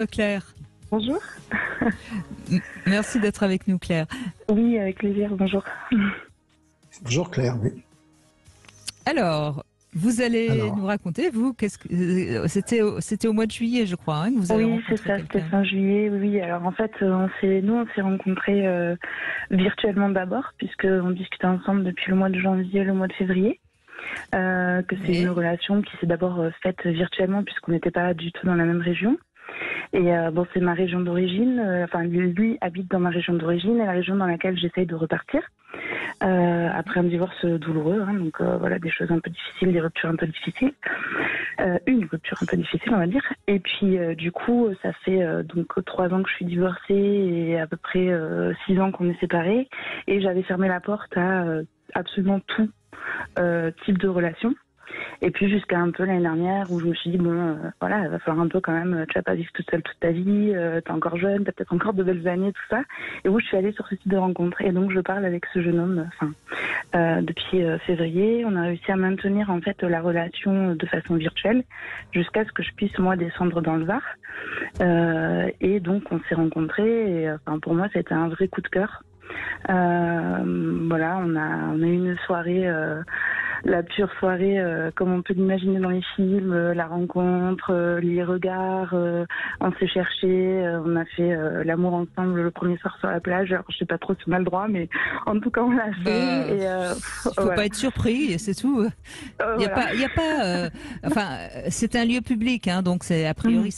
Claire. Bonjour. Merci d'être avec nous, Claire. Oui, avec plaisir, bonjour. Bonjour Claire, oui. Alors, vous allez nous raconter, vous, c'était au mois de juillet, je crois, hein, que vous avez rencontré Oui, c'est ça, c'était quelqu'un. fin juillet. Oui, alors en fait, on s'est rencontrés virtuellement d'abord, puisqu'on discutait ensemble depuis le mois de janvier et le mois de février. Que c'est une relation qui s'est d'abord faite virtuellement, puisqu'on n'était pas du tout dans la même région. Et c'est ma région d'origine. Lui habite dans ma région d'origine et la région dans laquelle j'essaye de repartir après un divorce douloureux. Donc voilà, des choses un peu difficiles, des ruptures un peu difficiles. Une rupture un peu difficile, on va dire. Et puis du coup, ça fait donc 3 ans que je suis divorcée et à peu près 6 ans qu'on est séparés. Et j'avais fermé la porte à absolument tout type de relation. Et puis jusqu'à un peu l'année dernière où je me suis dit voilà, il va falloir un peu quand même, tu vas pas vivre toute seule toute ta vie, t'es encore jeune, t'as peut-être encore de belles années, tout ça. Et où je suis allée sur ce site de rencontre. Et donc je parle avec ce jeune homme depuis février. On a réussi à maintenir en fait la relation de façon virtuelle jusqu'à ce que je puisse moi descendre dans le Var. Et donc on s'est rencontrés et pour moi c'était un vrai coup de cœur. Voilà, on a eu une soirée, la pure soirée comme on peut l'imaginer dans les films, la rencontre, les regards, on s'est cherché, on a fait l'amour ensemble le premier soir sur la plage. Alors je sais pas trop si on a le droit, mais en tout cas on l'a fait. Il faut pas être surpris, et c'est tout. Il y a pas, c'est un lieu public, hein, donc c'est a priori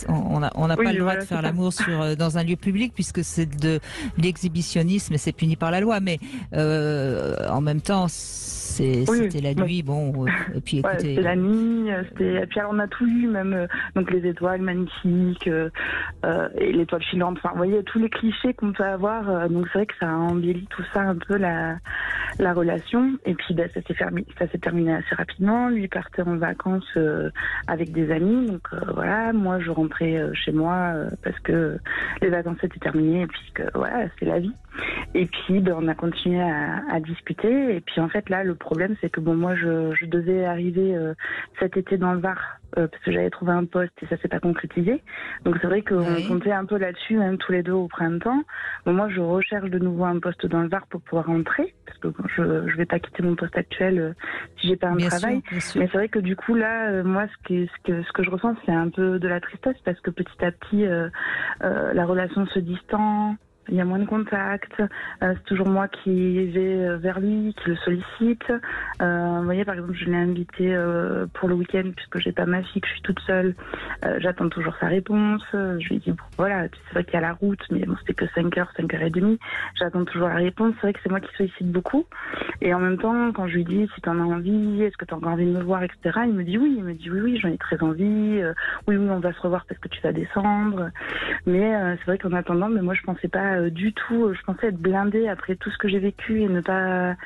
on n'a pas le droit de faire l'amour dans un lieu public puisque c'est de l'exhibitionnisme et c'est puni par la loi. Mais en même temps, c'était la nuit, et puis écoutez, c'était la nuit, et puis alors on a tout eu, même donc les étoiles magnifiques et l'étoile filante, vous voyez tous les clichés qu'on peut avoir, donc c'est vrai que ça a embelli tout ça un peu la relation. Et puis ça s'est terminé assez rapidement. Lui partait en vacances avec des amis, donc voilà, moi je rentrais chez moi parce que les vacances étaient terminées et puis que voilà, c'est la vie. Et puis on a continué à discuter. Et puis en fait là le problème c'est que moi je devais arriver cet été dans le Var parce que j'avais trouvé un poste et ça s'est pas concrétisé. Donc c'est vrai qu'on comptait un peu là-dessus, même tous les deux au printemps. Moi je recherche de nouveau un poste dans le Var pour pouvoir rentrer parce que je vais pas quitter mon poste actuel si j'ai pas un travail. Sûr. Mais c'est vrai que du coup là moi ce que je ressens c'est un peu de la tristesse parce que petit à petit la relation se distend. Il y a moins de contact, c'est toujours moi qui vais vers lui, qui le sollicite. Vous voyez, par exemple, je l'ai invité pour le week-end puisque j'ai pas ma fille, que je suis toute seule. J'attends toujours sa réponse. Je lui dis, voilà, c'est vrai qu'il y a la route, mais c'était que 5h, 5h30. J'attends toujours la réponse. C'est vrai que c'est moi qui sollicite beaucoup. Et en même temps, quand je lui dis si t'en as envie, est-ce que t'as encore envie de me voir, etc., il me dit oui, j'en ai très envie. Oui, on va se revoir parce que tu vas descendre. Mais c'est vrai qu'en attendant, moi je pensais pas du tout, je pensais être blindée après tout ce que j'ai vécu et ne pas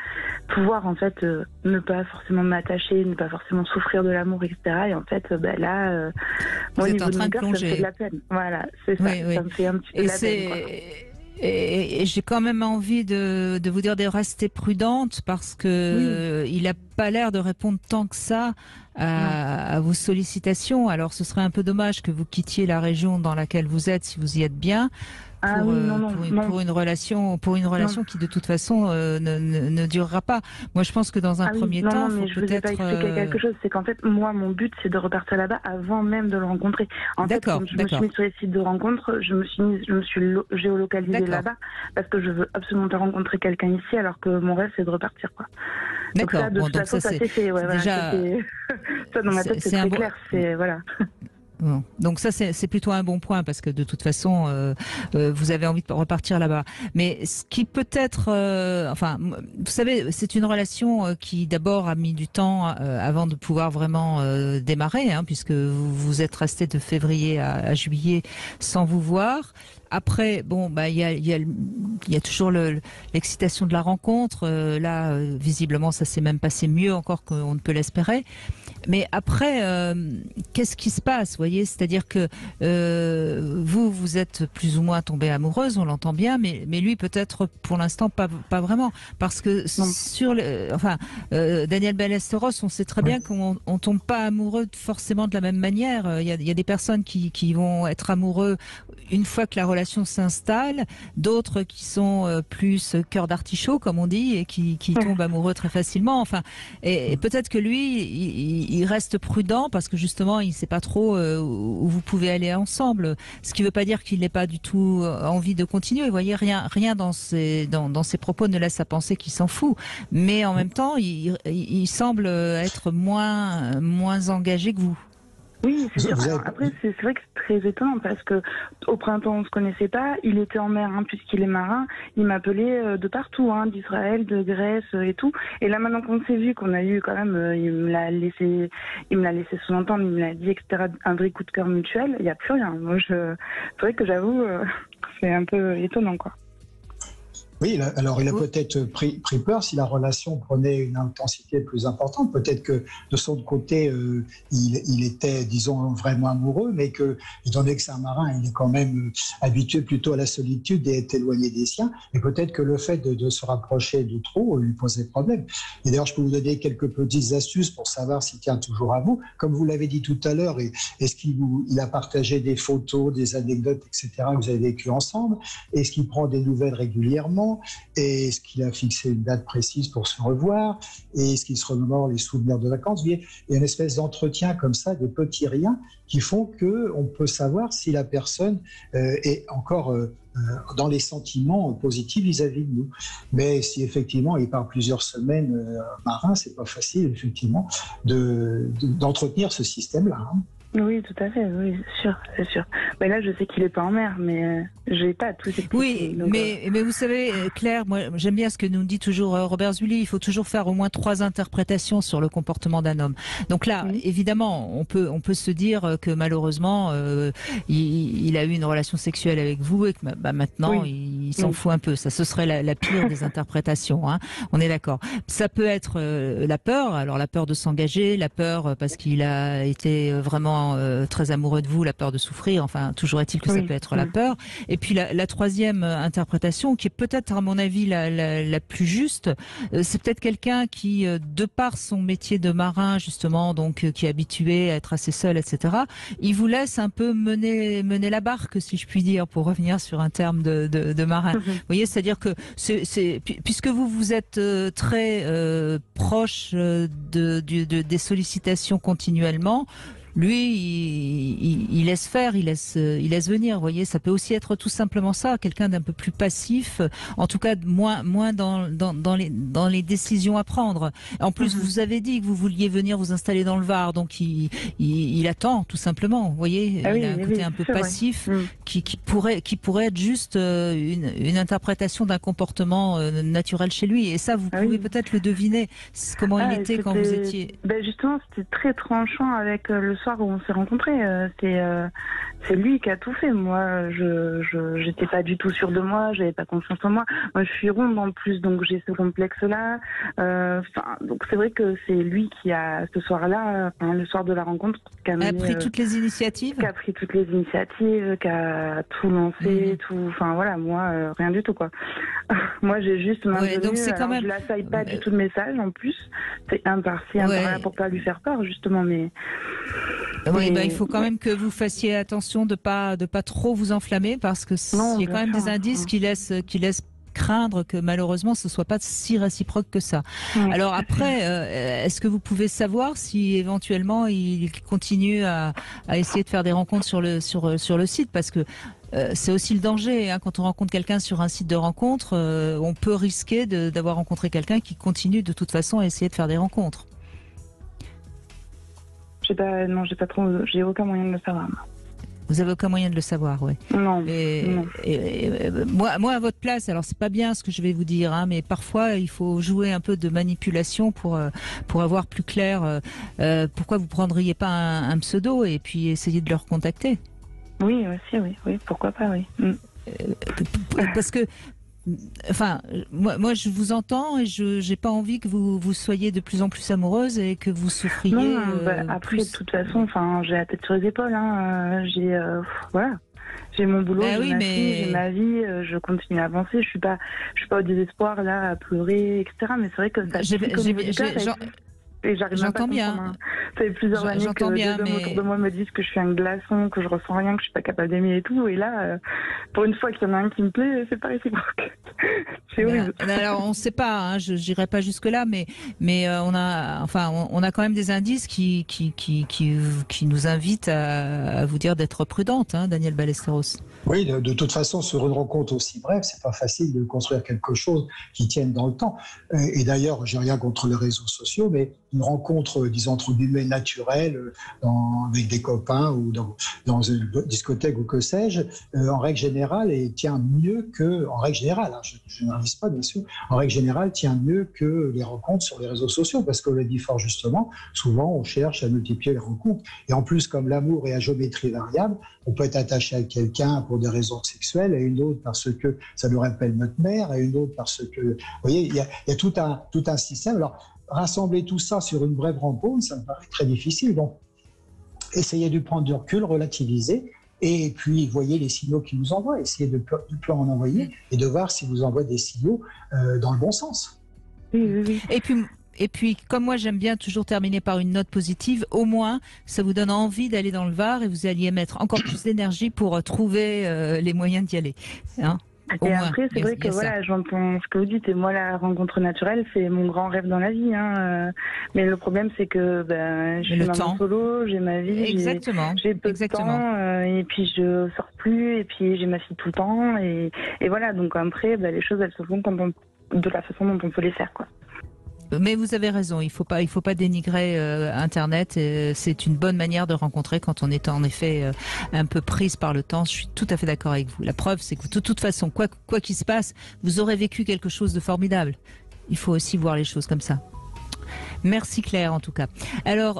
pouvoir en fait ne pas forcément m'attacher, ne pas forcément souffrir de l'amour, etc. Et en fait là vous êtes en train de plonger. Ça me fait de la peine. Voilà, c'est ça, ça me fait un petit peu de la peine, quoi. Et j'ai quand même envie de vous dire de rester prudente parce que il a pas l'air de répondre tant que ça à vos sollicitations. Alors ce serait un peu dommage que vous quittiez la région dans laquelle vous êtes si vous y êtes bien. Pour une relation qui de toute façon ne durera pas. Moi je pense que dans un premier temps, mais je vous ai pas expliqué quelque chose, c'est qu'en fait moi mon but c'est de repartir là-bas avant même de le rencontrer. En fait, quand je me suis mise sur les sites de rencontres, je me suis géolocalisée là-bas parce que je veux absolument pas rencontrer quelqu'un ici alors que mon rêve c'est de repartir, quoi. D'accord. Donc ça, de toute façon, ça s'est fait. Déjà, ça dans ma tête c'est très clair. C'est voilà. Donc ça c'est plutôt un bon point parce que de toute façon vous avez envie de repartir là-bas. Mais ce qui peut être, vous savez, c'est une relation qui d'abord a mis du temps avant de pouvoir vraiment démarrer, hein, puisque vous êtes resté de février à juillet sans vous voir. Après, il y a toujours l'excitation de la rencontre. Là, visiblement, ça s'est même passé mieux encore qu'on ne peut l'espérer. Mais après, qu'est-ce qui se passe, vous voyez? C'est-à-dire que vous êtes plus ou moins tombée amoureuse, on l'entend bien, mais lui peut-être pour l'instant pas vraiment, parce que Daniel Ballesteros, on sait très bien qu'on tombe pas amoureux forcément de la même manière. Il y a des personnes qui vont être amoureux une fois que la relation s'installe, d'autres qui sont plus cœur d'artichaut, comme on dit, et qui tombent amoureux très facilement. Enfin, et peut-être que lui, il reste prudent parce que justement, il ne sait pas trop où vous pouvez aller ensemble. Ce qui ne veut pas dire qu'il n'ait pas du tout envie de continuer. Vous voyez, rien dans ses propos ne laisse à penser qu'il s'en fout. Mais en même temps, il semble être moins engagé que vous. Oui, c'est sûr. Alors, après, c'est vrai que c'est très étonnant parce que au printemps, on se connaissait pas. Il était en mer, puisqu'il est marin. Il m'appelait de partout, d'Israël, de Grèce et tout. Et là, maintenant qu'on s'est vu, qu'on a eu quand même, il me l'a laissé sous-entendre, il me l'a dit, etc. Un vrai coup de cœur mutuel. Il n'y a plus rien. Moi, c'est vrai que j'avoue, c'est un peu étonnant, quoi. Oui, alors il a peut-être pris peur si la relation prenait une intensité plus importante. Peut-être que de son côté, il était, disons, vraiment amoureux, mais que, étant donné que c'est un marin, il est quand même habitué plutôt à la solitude et est éloigné des siens. Et peut-être que le fait de se rapprocher de trop lui posait problème. Et d'ailleurs, je peux vous donner quelques petites astuces pour savoir s'il tient toujours à vous. Comme vous l'avez dit tout à l'heure, est-ce qu'il a partagé des photos, des anecdotes, etc., que vous avez vécues ensemble? Est-ce qu'il prend des nouvelles régulièrement? Et est-ce qu'il a fixé une date précise pour se revoir? Et est-ce qu'il se remémore les souvenirs de vacances? Il y a une espèce d'entretien comme ça, de petits riens qui font qu'on peut savoir si la personne est encore dans les sentiments positifs vis-à-vis de nous. Mais si effectivement il part plusieurs semaines marin, c'est pas facile effectivement d'entretenir ce système-là. Oui, tout à fait, oui, c'est sûr. Mais là, je sais qu'il est pas en mer, mais je n'ai pas tous ces petits... Oui, mais vous savez, Claire, moi, j'aime bien ce que nous dit toujours Robert Zully, il faut toujours faire au moins 3 interprétations sur le comportement d'un homme. Donc là, évidemment, on peut se dire que malheureusement, il a eu une relation sexuelle avec vous et que maintenant, il s'en fout un peu. Ça, ce serait la pire des interprétations, on est d'accord. Ça peut être la peur, alors la peur de s'engager, la peur parce qu'il a été vraiment très amoureux de vous, la peur de souffrir, enfin toujours est-il que ça peut être la peur. Et puis la troisième interprétation, qui est peut-être à mon avis la plus juste, c'est peut-être quelqu'un qui, de par son métier de marin justement, donc qui est habitué à être assez seul, etc., il vous laisse un peu mener la barque, si je puis dire, pour revenir sur un terme de marin. Vous voyez, c'est-à-dire que puisque vous êtes très proche des sollicitations continuellement, lui, il laisse faire, il laisse venir. Vous voyez, ça peut aussi être tout simplement ça, quelqu'un d'un peu plus passif, en tout cas moins dans les décisions à prendre. En plus, vous avez dit que vous vouliez venir vous installer dans le Var, donc il attend tout simplement. Vous voyez, il a un côté un peu passif qui pourrait être juste une interprétation d'un comportement naturel chez lui. Et ça, vous pouvez peut-être le deviner. Comment il était quand vous étiez. Justement, c'était très tranchant avec le soir où on s'est rencontrés. C'est lui qui a tout fait. Moi, je j'étais pas du tout sûre de moi, j'avais pas confiance en moi. Moi, je suis ronde en plus, donc j'ai ce complexe-là. Donc c'est vrai que c'est lui qui a, ce soir-là, le soir de la rencontre, qui a pris toutes les initiatives. Qui a pris toutes les initiatives, qui a tout lancé, tout. Enfin voilà, moi, rien du tout quoi. Moi, j'ai juste maintenu. Donc c'est quand même. Je l'assaille pas du tout de message en plus. C'est un par-ci, un par-là pour pas lui faire peur justement, mais. Oui, il faut quand même que vous fassiez attention de pas trop vous enflammer parce que il y a quand même des indices qui laissent craindre que malheureusement ce soit pas si réciproque que ça. Alors après, est-ce que vous pouvez savoir si éventuellement il continue à essayer de faire des rencontres sur le site, parce que c'est aussi le danger quand on rencontre quelqu'un sur un site de rencontre, on peut risquer d'avoir rencontré quelqu'un qui continue de toute façon à essayer de faire des rencontres. J'ai aucun moyen de le savoir. Vous avez aucun moyen de le savoir, oui. Non. Non. Moi, à votre place, alors c'est pas bien ce que je vais vous dire, mais parfois il faut jouer un peu de manipulation pour avoir plus clair. Pourquoi vous prendriez pas un pseudo et puis essayer de le recontacter? Oui, aussi, oui, pourquoi pas, oui. Parce que enfin, moi, je vous entends et je n'ai pas envie que vous soyez de plus en plus amoureuse et que vous souffriez. Non, après, de toute façon, enfin, j'ai la tête sur les épaules. Hein, voilà. J'ai mon boulot, j'ai ma vie, je continue à avancer. Je suis pas au désespoir là à pleurer, etc. Mais c'est vrai que et j'arrive même pas à comprendre. Ça fait plusieurs années que les hommes autour de moi me disent que je suis un glaçon, que je ressens rien, que je suis pas capable d'aimer et tout. Et là, pour une fois qu'il y en a un qui me plaît, c'est pas réciproque. C'est horrible. Alors on ne sait pas, hein, je n'irai pas jusque là, mais on a quand même des indices qui nous invitent à vous dire d'être prudente, hein, Daniel Ballesteros. Oui, de toute façon, sur une rencontre aussi brève, c'est pas facile de construire quelque chose qui tienne dans le temps. Et d'ailleurs, j'ai rien contre les réseaux sociaux, mais une rencontre, disons, entre guillemets, naturelle, avec des copains ou dans une discothèque ou que sais-je, en règle générale, tient mieux que, en règle générale, hein, je n'invite pas bien sûr, en règle générale, tient mieux que les rencontres sur les réseaux sociaux, parce qu'on le dit fort justement, souvent on cherche à multiplier les rencontres. Et en plus, comme l'amour est à géométrie variable, on peut être attaché à quelqu'un pour des raisons sexuelles, à une autre parce que ça nous rappelle notre mère, à une autre parce que... Vous voyez, il y a tout un système. Alors, rassembler tout ça sur une brève rencontre, ça me paraît très difficile. Donc, essayez de prendre du recul, relativiser, et puis voyez les signaux qu'ils vous envoient. Essayez de plus en envoyer et de voir si vous envoient des signaux dans le bon sens. Oui. Et puis, comme moi, j'aime bien toujours terminer par une note positive, au moins, ça vous donne envie d'aller dans le Var et vous alliez mettre encore plus d'énergie pour trouver les moyens d'y aller. Hein, après, c'est vrai que voilà, j'entends ce que vous dites, et moi, la rencontre naturelle, c'est mon grand rêve dans la vie. Hein. Mais le problème, c'est que je suis maman solo, j'ai ma vie, j'ai peu de temps, et puis je sors plus, et puis j'ai ma fille tout le temps, et voilà. Donc après, les choses, elles se font de la façon dont on peut les faire, quoi. Mais vous avez raison, il faut pas dénigrer Internet. C'est une bonne manière de rencontrer quand on est en effet un peu prise par le temps. Je suis tout à fait d'accord avec vous. La preuve, c'est que de toute façon, quoi qu'il se passe, vous aurez vécu quelque chose de formidable. Il faut aussi voir les choses comme ça. Merci Claire, en tout cas. Alors.